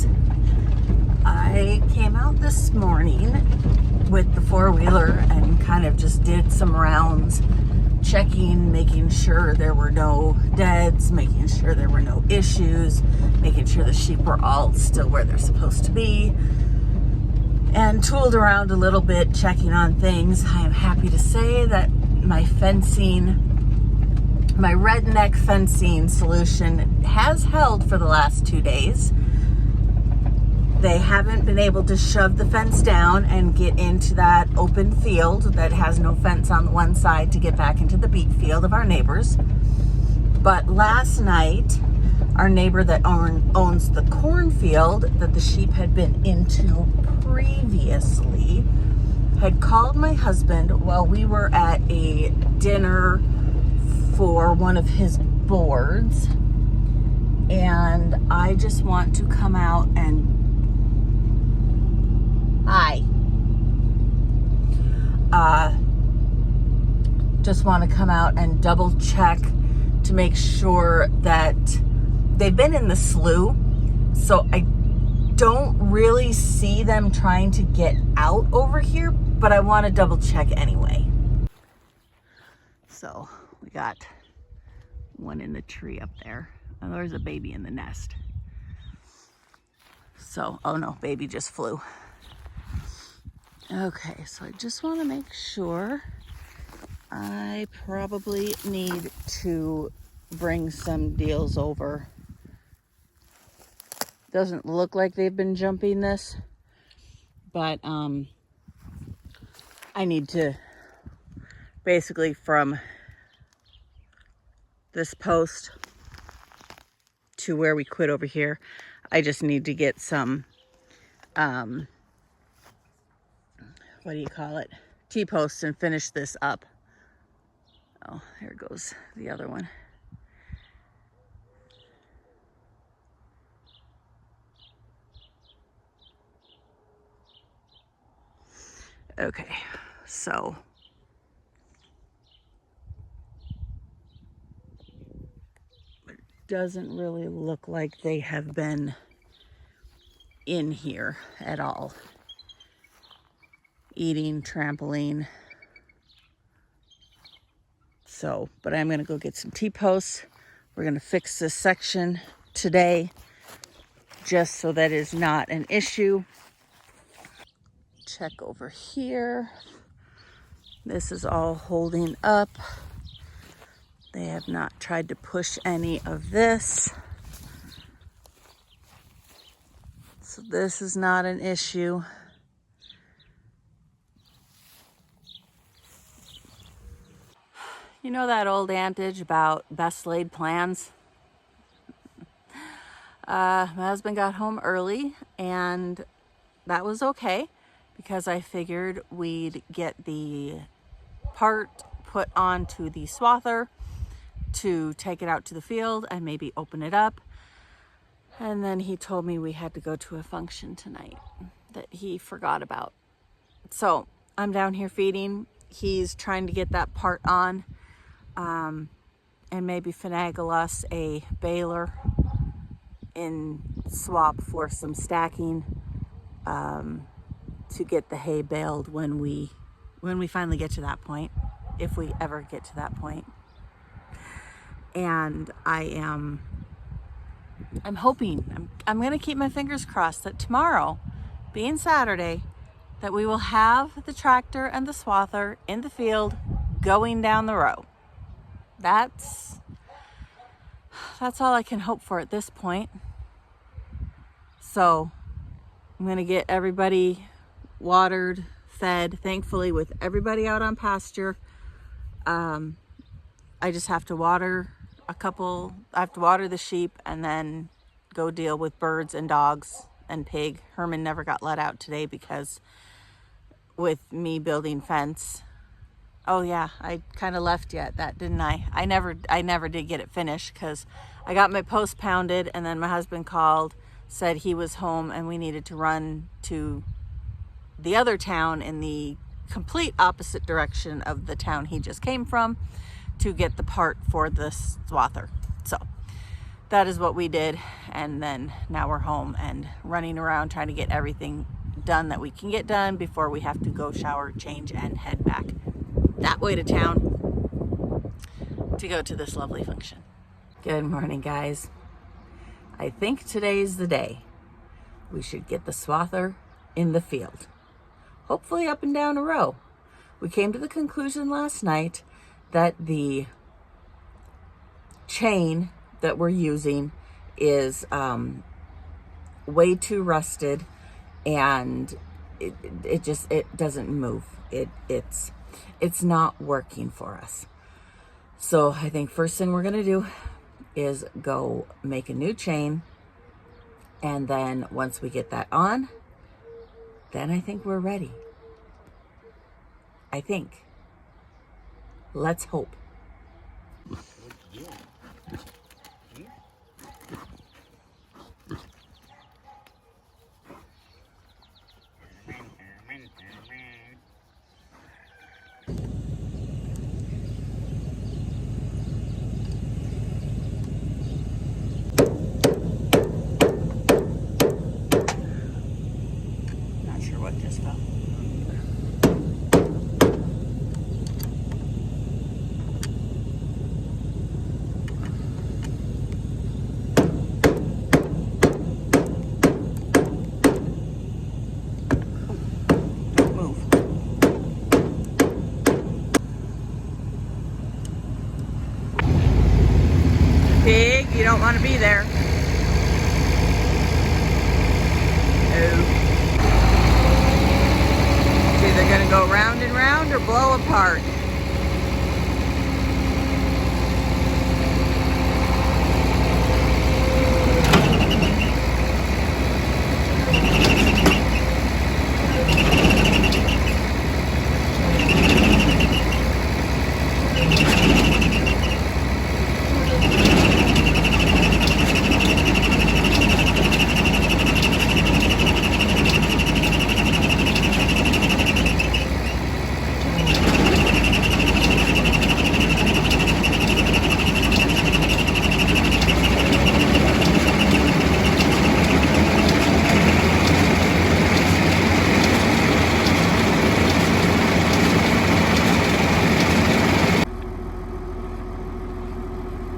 guys. I came out this morning with the four-wheeler and kind of just did some rounds, checking, making sure there were no deads, making sure there were no issues, making sure the sheep were all still where they're supposed to be, and tooled around a little bit, checking on things. I am happy to say that my redneck fencing solution has held for the last 2 days. They haven't been able to shove the fence down and get into that open field that has no fence on the one side to get back into the beet field of our neighbors. But last night, our neighbor that owns the cornfield that the sheep had been into previously had called my husband while we were at a dinner for one of his boards, and I just want to come out and just want to come out and double check to make sure that they've been in the slough, so I don't really see them trying to get out over here, but I want to double check anyway. So we got one in the tree up there, and there's a baby in the nest. So, oh no, baby just flew. Okay, so I just want to make sure. I probably need to bring some deals over. Doesn't look like they've been jumping this, but I need to basically from this post to where we quit over here, I just need to get some what do you call it, T-posts and finish this up. Oh, there goes the other one. Okay, so it doesn't really look like they have been in here at all, eating, trampling. So, but I'm gonna go get some T-posts. We're gonna fix this section today just so that is not an issue. Check over here. This is all holding up. They have not tried to push any of this. So this is not an issue. You know that old adage about best laid plans? My husband got home early, and that was okay because I figured we'd get the part put onto the swather to take it out to the field and maybe open it up. And then he told me we had to go to a function tonight that he forgot about. So I'm down here feeding. He's trying to get that part on. And maybe finagle us a baler in swap for some stacking to get the hay baled when we finally get to that point, if we ever get to that point. And I'm hoping, I'm going to keep my fingers crossed that tomorrow, being Saturday, that we will have the tractor and the swather in the field going down the row. That's all I can hope for at this point. So I'm going to get everybody watered, fed, thankfully with everybody out on pasture. I just have to water I have to water the sheep and then go deal with birds and dogs and pig. Herman never got let out today because with me building fence. Oh yeah, I kind of left you at that, didn't I? I never did get it finished because I got my post pounded, and then my husband called, said he was home and we needed to run to the other town in the complete opposite direction of the town he just came from to get the part for the swather. So that is what we did. and then now we're home and running around trying to get everything done that we can get done before we have to go shower, change, and head back that way to town to go to this lovely function. Good morning, guys. I think today's the day. We should get the swather in the field, hopefully up and down a row. We came to the conclusion last night that the chain that we're using is way too rusted, and it doesn't move. It's not working for us. So I think first thing we're gonna do is go make a new chain, and then once we get that on, then I think we're ready. I think. Let's hope. Not sure what just fell. Pig, you don't want to be there. No. It's either going to go round and round or blow apart.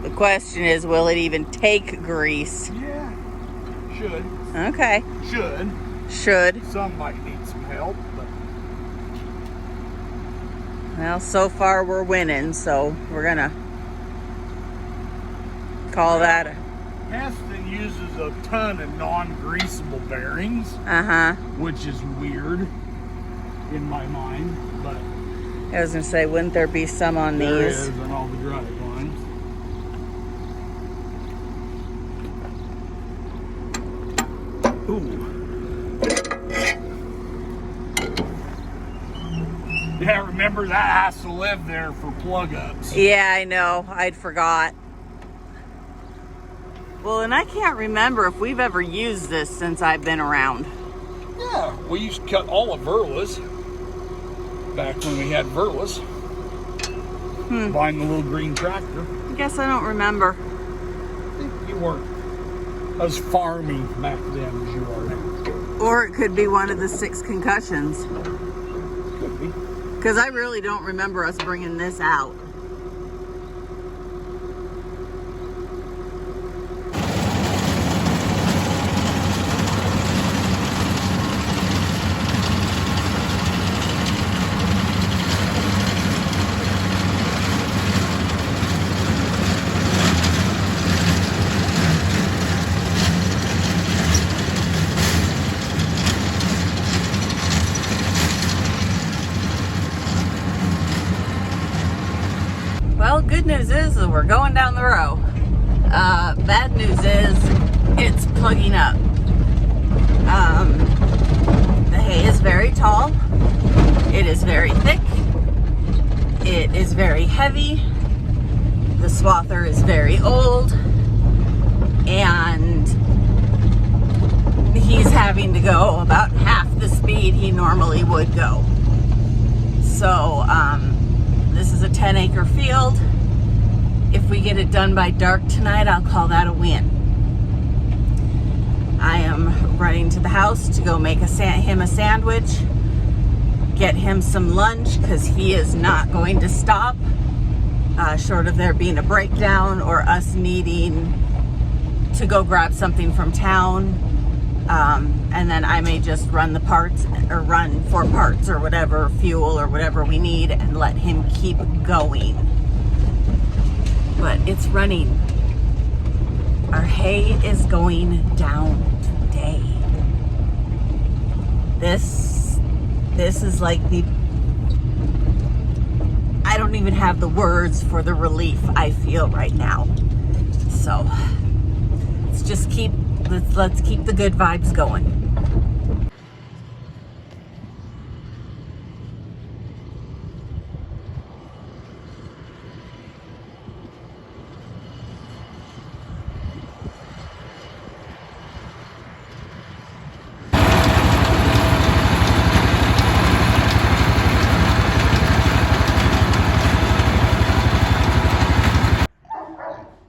The question is, will it even take grease? Yeah, should. Okay. Should. Some might need some help, but Well, so far we're winning, so we're gonna call that a... Aston uses a ton of non-greasable bearings, which is weird in my mind, but I was gonna say, wouldn't there be some on these? there is on all the drive lines. Ooh. Yeah, remember that has to live there for plug-ups. Yeah, I know. I'd forgot. Well, and I can't remember if we've ever used this since I've been around. Yeah, we used to cut all of Verla's back when we had Verla's. Buying the little green tractor. I guess I don't remember. You weren't as farming back then as you are now. Or it could be one of the 6 concussions. Could be. Because I really don't remember us bringing this out. Well, good news is that we're going down the row. Bad news is it's plugging up. The hay is very tall. It is very thick. It is very heavy. The swather is very old. And he's having to go about half the speed he normally would go. So, this is a 10-acre field. If we get it done by dark tonight, I'll call that a win. I am running to the house to go make him a sandwich, get him some lunch, because he is not going to stop, short of there being a breakdown or us needing to go grab something from town. And then I may just run the parts, or run 4 parts or whatever, fuel or whatever we need, and let him keep going. But it's running. Our hay is going down today. This is like I don't even have the words for the relief I feel right now. So let's keep the good vibes going.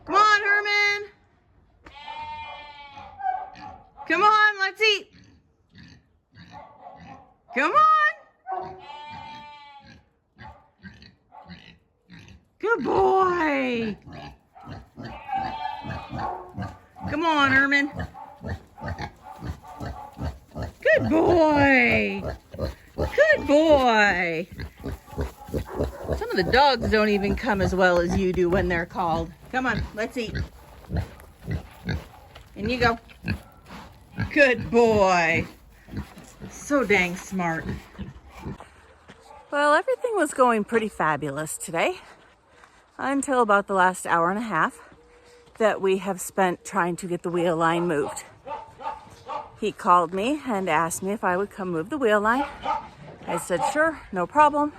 Come on, Herman. Come on, let's eat. Come on. Good boy. Come on, Herman. Good boy. Good boy. Some of the dogs don't even come as well as you do when they're called. Come on, let's eat. In you go. Good boy. So dang smart. Well, everything was going pretty fabulous today until about the last hour and a half that we have spent trying to get the wheel line moved. He called me and asked me if I would come move the wheel line. I said, sure, no problem.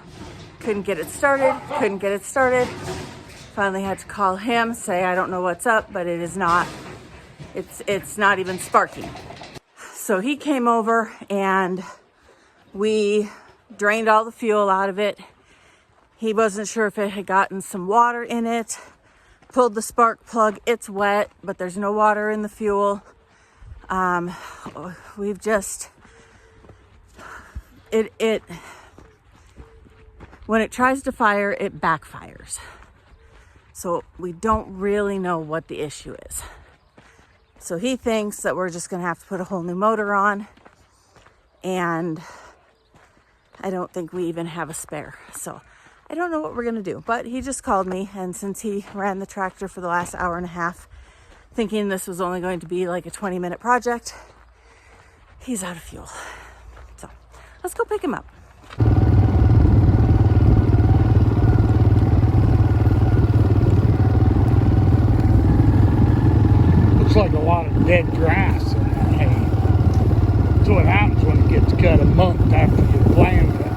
Couldn't get it started. Finally had to call him, say I don't know what's up, but it is not. It's not even sparking. So he came over and we drained all the fuel out of it. He wasn't sure if it had gotten some water in it. Pulled the spark plug. It's wet, but there's no water in the fuel. We've just when it tries to fire, it backfires. So we don't really know what the issue is. So he thinks that we're just going to have to put a whole new motor on. And I don't think we even have a spare. So I don't know what we're going to do. But he just called me. And since he ran the tractor for the last hour and a half, thinking this was only going to be like a 20-minute project, he's out of fuel. So let's go pick him up. Looks like a lot of dead grass in that hay. That's what happens when it gets cut a month after you plant it.